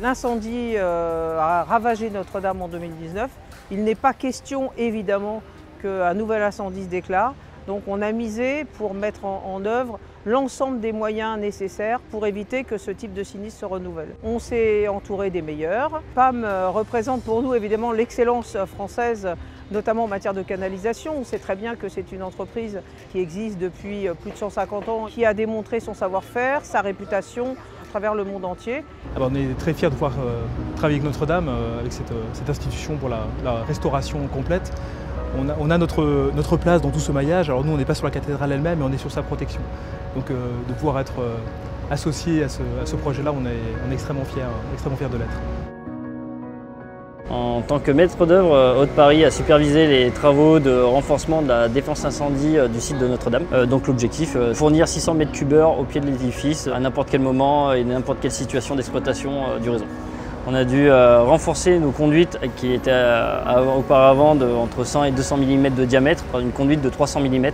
incendie a ravagé Notre-Dame en 2019. Il n'est pas question évidemment qu'un nouvel incendie se déclare. Donc on a misé pour mettre en œuvre l'ensemble des moyens nécessaires pour éviter que ce type de sinistre se renouvelle. On s'est entouré des meilleurs. PAM représente pour nous évidemment l'excellence française, notamment en matière de canalisation. On sait très bien que c'est une entreprise qui existe depuis plus de 150 ans, qui a démontré son savoir-faire, sa réputation à travers le monde entier. Alors on est très fiers de pouvoir travailler avec Notre-Dame, avec cette institution pour la restauration complète. On a notre place dans tout ce maillage. Alors nous, on n'est pas sur la cathédrale elle-même, mais on est sur sa protection. Donc de pouvoir être associé à ce projet-là, on est extrêmement fiers de l'être. En tant que maître d'œuvre, Haute-Paris a supervisé les travaux de renforcement de la défense incendie du site de Notre-Dame. Donc l'objectif, fournir 600 mètres cubeurs au pied de l'édifice à n'importe quel moment et n'importe quelle situation d'exploitation du réseau. On a dû renforcer nos conduites qui étaient auparavant entre 100 et 200 mm de diamètre par une conduite de 300 mm.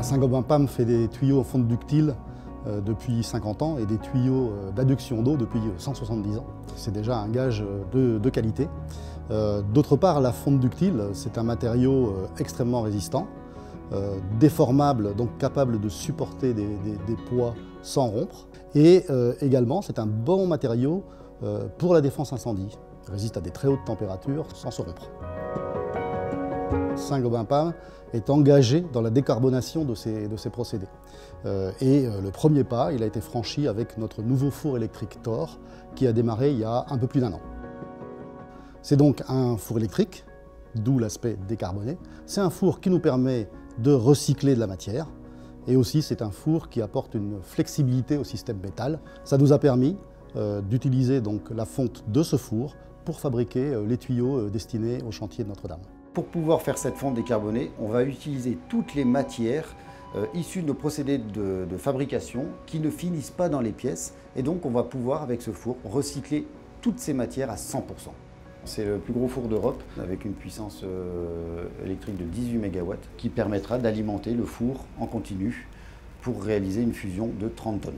Saint-Gobain-PAM fait des tuyaux en fonte ductile depuis 50 ans et des tuyaux d'adduction d'eau depuis 170 ans. C'est déjà un gage de qualité. D'autre part, la fonte ductile, c'est un matériau extrêmement résistant, déformable, donc capable de supporter des poids sans rompre. Et également, c'est un bon matériau pour la défense incendie. Il résiste à des très hautes températures sans se rompre. Saint-Gobain-PAM est engagé dans la décarbonation de ces procédés. Le premier pas, il a été franchi avec notre nouveau four électrique Thor qui a démarré il y a un peu plus d'1 an. C'est donc un four électrique, d'où l'aspect décarboné. C'est un four qui nous permet de recycler de la matière et aussi c'est un four qui apporte une flexibilité au système métal. Ça nous a permis d'utiliser donc la fonte de ce four pour fabriquer les tuyaux destinés au chantier de Notre-Dame. Pour pouvoir faire cette fonte décarbonée, on va utiliser toutes les matières issues de nos procédés de fabrication qui ne finissent pas dans les pièces. Et donc on va pouvoir, avec ce four, recycler toutes ces matières à 100%. C'est le plus gros four d'Europe avec une puissance électrique de 18 MW qui permettra d'alimenter le four en continu pour réaliser une fusion de 30 tonnes.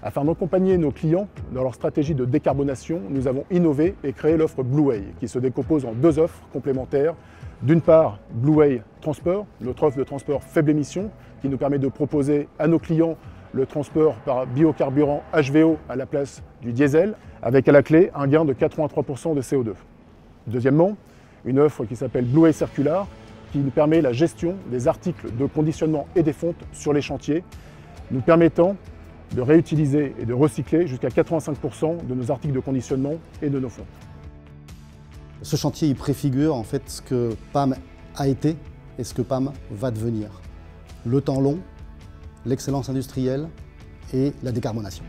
Afin d'accompagner nos clients dans leur stratégie de décarbonation, nous avons innové et créé l'offre Blueway, qui se décompose en 2 offres complémentaires. D'une part, Blueway Transport, notre offre de transport faible émission, qui nous permet de proposer à nos clients le transport par biocarburant HVO à la place du diesel, avec à la clé un gain de 83% de CO2. Deuxièmement, une offre qui s'appelle Blueway Circular, qui nous permet la gestion des articles de conditionnement et des fontes sur les chantiers, nous permettant de réutiliser et de recycler jusqu'à 85% de nos articles de conditionnement et de nos fontes. Ce chantier il préfigure en fait ce que PAM a été et ce que PAM va devenir. Le temps long, l'excellence industrielle et la décarbonation.